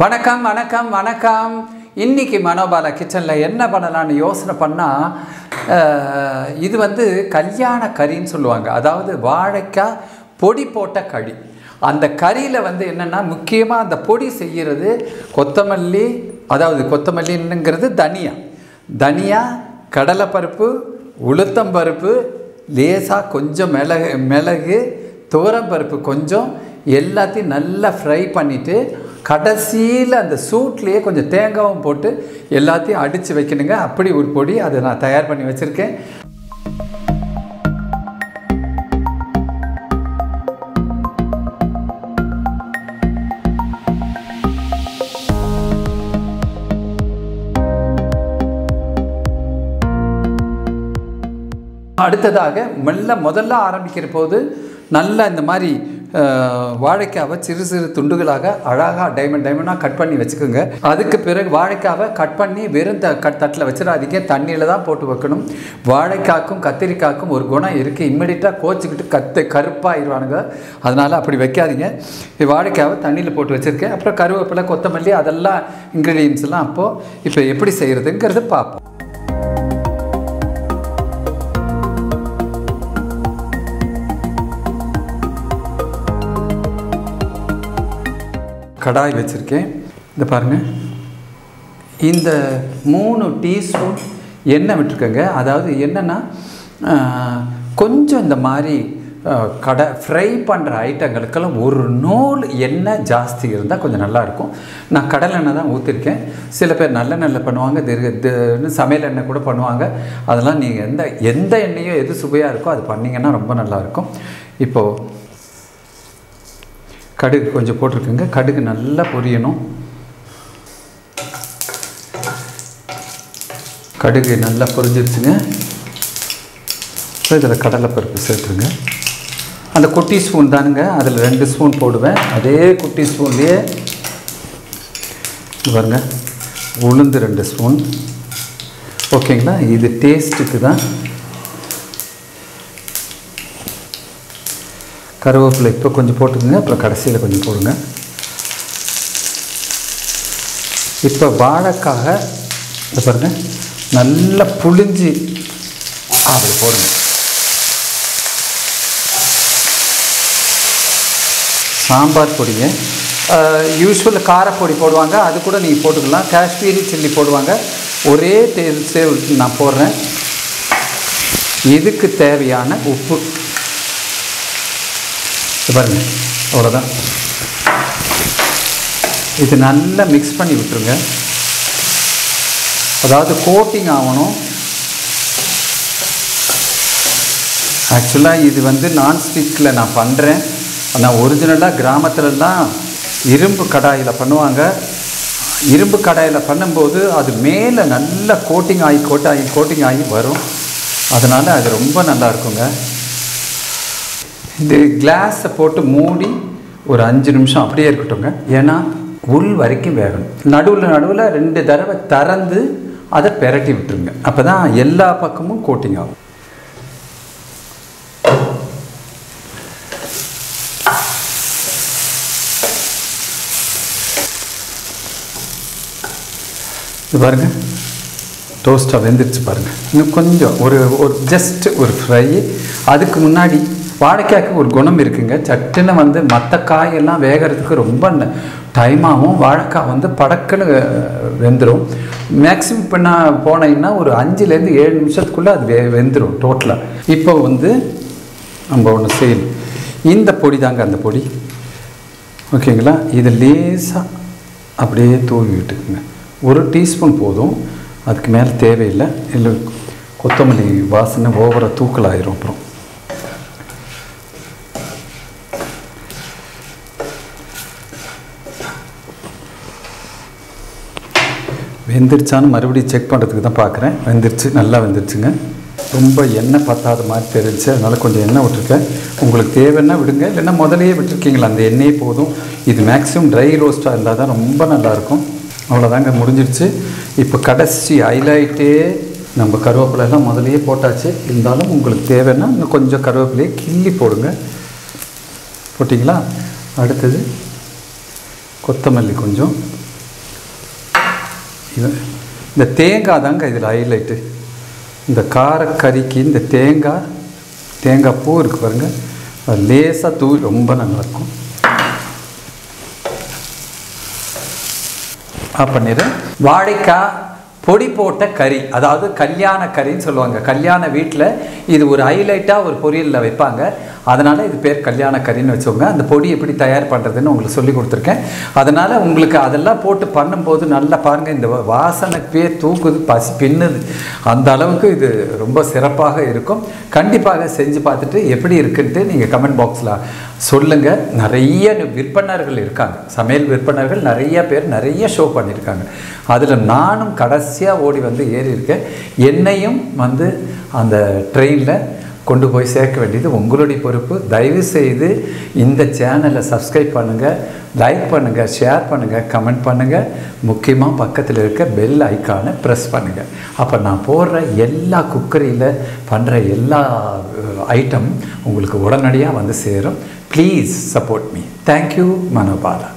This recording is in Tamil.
வணக்கம் வணக்கம் வணக்கம். இன்றைக்கி மனோபாலா கிச்சனில் என்ன பண்ணலான்னு யோசனை பண்ணால், இது வந்து கல்யாண கறின்னு சொல்லுவாங்க. அதாவது வாழைக்காய் பொடி போட்ட கறி. அந்த கறியில் வந்து என்னென்னா, முக்கியமாக அந்த பொடி செய்கிறது கொத்தமல்லி, அதாவது கொத்தமல்லிங்கிறது தனியா, கடலைப்பருப்பு, உளுத்தம்பருப்பு, லேசாக கொஞ்சம் மிளகு, துவரம்பருப்பு கொஞ்சம், எல்லாத்தையும் நல்லா ஃப்ரை பண்ணிவிட்டு கடைசியில் அந்த சூட்லேயே கொஞ்சம் தேங்காயும் போட்டு எல்லாத்தையும் அடித்து வைக்கணுங்க. அப்படி ஒரு பொடி, அதை நான் தயார் பண்ணி வச்சுருக்கேன். அடுத்ததாக முதல்ல ஆரம்பிக்கிற போது நல்லா இந்த மாதிரி வாழைக்காவை சிறு சிறு துண்டுகளாக அழகாக டைமண்டாக கட் பண்ணி வச்சுக்கோங்க. அதுக்கு பிறகு வாழைக்காவை கட் பண்ணி வெறும் தட்டில் வச்சிடாதீங்க, தண்ணியில் தான் போட்டு வைக்கணும். வாழைக்காய்க்கும் கத்திரிக்காய்க்கும் ஒரு குணம் இருக்குது, இம்மிடியட்டாக கோச்சிக்கிட்டு கருப்பாகிடுவானுங்க. அதனால் அப்படி வைக்காதீங்க. வாழைக்காவை தண்ணியில் போட்டு வச்சுருக்கேன். அப்புறம் கருவேப்பிலை, கொத்தமல்லி, அதெல்லாம் இன்க்ரீடியன்ஸ்லாம் இப்போ எப்படி செய்கிறதுங்கிறது பார்ப்போம். கடாய் வச்சுருக்கேன். இந்த பாருங்கள், இந்த 3 டீஸ்பூன் எண்ணெய் விட்டுருக்கேங்க. அதாவது என்னென்னா, கொஞ்சம் இந்த மாதிரி ஃப்ரை பண்ணுற ஐட்டங்களுக்கெல்லாம் ஒரு நூல் எண்ணெய் ஜாஸ்தி இருந்தால் கொஞ்சம் நல்லாயிருக்கும். நான் கடலை எண்ணெய் தான் ஊற்றிருக்கேன். சில பேர் நல்லெண்ணெய் பண்ணுவாங்க, சமையல் எண்ணெய் கூட பண்ணுவாங்க. அதெல்லாம் நீங்கள் எந்த எண்ணெயோ எது சுவையாக இருக்கோ அது பண்ணிங்கன்னா ரொம்ப நல்லாயிருக்கும். இப்போது கடுகு கொஞ்சம் போட்டிருக்குங்க. கடுகு நல்லா பொரியணும். கடுகு நல்லா பொரிஞ்சிருச்சுங்க. இதில் கடலைப்பருப்பு சேர்த்துருங்க. அந்த குட்டி ஸ்பூன் தானுங்க, அதில் 2 ஸ்பூன் போடுவேன். அதே குட்டி ஸ்பூன்லேயே பாருங்க, உளுந்து 2 ஸ்பூன். ஓகேங்களா? இது டேஸ்ட்டுக்கு தான். கருவேப்பிலை இப்போ கொஞ்சம் போட்டுக்கோங்க, அப்புறம் கடைசியில் கொஞ்சம் போடுங்க. இப்போ வாழைக்காக இந்த பாருங்கள் நல்லா புளிஞ்சு அப்படி போடுங்க. சாம்பார் பொடிங்க, யூஸ்வல் காரப்பொடி போடுவாங்க, அது கூட நீங்கள் போட்டுக்கலாம். காஷ்மீரி சில்லி போடுவாங்க. ஒரே டேஸ்ட் நான் போடுறேன். இதுக்கு தேவையான உப்பு பாருங்க, அவ்வளோதான். இது நல்லா மிக்ஸ் பண்ணி விட்டுருங்க. அதாவது கோட்டிங் ஆகணும். ஆக்சுவலாக இது வந்து நான்ஸ்டிக்கில் நான் பண்ணுறேன். ஆனால் ஒரிஜினலாக கிராமத்துலலாம் இரும்பு கடாயில் பண்ணுவாங்க. இரும்பு கடாயில் பண்ணும்போது அது மேலே நல்லா கோட்டிங் ஆகி வரும். அதனால் அது ரொம்ப நல்லா இருக்குங்க. இந்த கிளாஸை போட்டு மூடி ஒரு 5 நிமிஷம் அப்படியே இருக்கட்டும்ங்க. ஏன்னா உள் வரைக்கும் வேகணும். நடுவில் 2 தடவை திறந்து அதை பெரட்டி விட்டுருங்க. அப்போ தான் எல்லா பக்கமும் கோட்டிங் ஆகும். இது பாருங்கள், டோஸ்ட்டாக வெந்துருச்சு பாருங்கள். இன்னும் கொஞ்சம் ஒரு ஜஸ்ட் ஒரு ஃப்ரை. அதுக்கு முன்னாடி வாழைக்காய்க்கு ஒரு குணம் இருக்குங்க. சட்டுன்னு வந்து மற்ற காயெல்லாம் வேகிறதுக்கு ரொம்ப டைம் ஆகும். வாழைக்காய் வந்து படக்குன்னு வெந்துடும். மேக்ஸிமம் இப்போ நான் போனீங்கன்னா ஒரு 5லேருந்து 7 நிமிஷத்துக்குள்ளே அது வெந்துடும் டோட்டலாக. இப்போ வந்து நம்ம ஒன்று செய்யணும். இந்த பொடி தாங்க அந்த பொடி. ஓகேங்களா? இது லேசாக அப்படியே தூவி விட்டுக்குங்க. 1 டீஸ்பூன் போதும், அதுக்கு மேலே தேவையில்லை. இல்லை கொத்தமல்லி வாசனை ஓவராக தூக்கலாயிரும். அப்புறம் வெந்துருச்சான்னு மறுபடியும் செக் பண்ணுறதுக்கு தான் பார்க்குறேன். வெந்துருச்சு, நல்லா வெந்துருச்சுங்க. ரொம்ப எண்ணெய் பத்தாத மாதிரி தெரிஞ்சு, அதனால் கொஞ்சம் எண்ணெய் விட்டுருக்கேன். உங்களுக்கு தேவைன்னா விடுங்க, இல்லைன்னா முதலையே விட்டுருக்கீங்களா அந்த எண்ணெயே போதும். இது மேக்ஸிமம் ட்ரை ரோஸ்ட்டாக இருந்தால் தான் ரொம்ப நல்லாயிருக்கும். அவ்வளோதாங்க, முடிஞ்சிடுச்சு. இப்போ கடைசி ஹைலைட்டே நம்ம கருவேப்பிலையெல்லாம் முதலையே போட்டாச்சு. இருந்தாலும் உங்களுக்கு தேவைன்னா இன்னும் கொஞ்சம் கருவேப்பிலையே கிள்ளி போடுங்க. போட்டிங்களா? அடுத்தது கொத்தமல்லி கொஞ்சம், இந்த தேங்காய் தாங்க இதில் ஹைலைட்டு. இந்த காரக்கறிக்கு இந்த தேங்காய் பூ இருக்குது பாருங்கள், அது லேசாக தூவி ரொம்ப நல்லாயிருக்கும். பண்ணிடுறேன். வாழைக்காய் பொடி போட்ட கறி, அதாவது கல்யாண கறின்னு சொல்லுவாங்க. கல்யாண வீட்டில் இது ஒரு ஹைலைட்டாக ஒரு பொரியலில் வைப்பாங்க, அதனால் இது பேர் கல்யாண கறின்னு வச்சுக்கோங்க. அந்த பொடி எப்படி தயார் பண்ணுறதுன்னு உங்களுக்கு சொல்லி கொடுத்துருக்கேன். அதனால் உங்களுக்கு அதெல்லாம் போட்டு பண்ணும்போது நல்லா பாருங்கள், இந்த வாசனைக்கே தூக்குது, பசி பின்னுது, அந்த அளவுக்கு இது ரொம்ப சிறப்பாக இருக்கும். கண்டிப்பாக செஞ்சு பார்த்துட்டு எப்படி இருக்குன்ட்டு நீங்கள் கமெண்ட் பாக்ஸில் சொல்லுங்கள். நிறைய விற்பனர்கள் இருக்காங்க, சமையல் விற்பனர்கள் நிறைய பேர் நிறைய ஷோ பண்ணியிருக்காங்க. அதில் நானும் கடைசியாக ஓடி வந்து ஏறி இருக்கேன். என்னையும் வந்து அந்த ட்ரெயினில் கொண்டு போய் சேர்க்க வேண்டியது உங்களுடைய பொறுப்பு. தயவு செய்து இந்த சேனலை சப்ஸ்கிரைப் பண்ணுங்கள், லைக் பண்ணுங்கள், ஷேர் பண்ணுங்கள், கமெண்ட் பண்ணுங்கள். முக்கியமாக பக்கத்தில் இருக்க பெல் ஐக்கானை ப்ரெஸ் பண்ணுங்கள். அப்போ நான் போடுற எல்லா குக்கரியில் பண்ணுற எல்லா ஐட்டம் உங்களுக்கு உடனடியாக வந்து சேரும். Please support me. Thank you Manobala.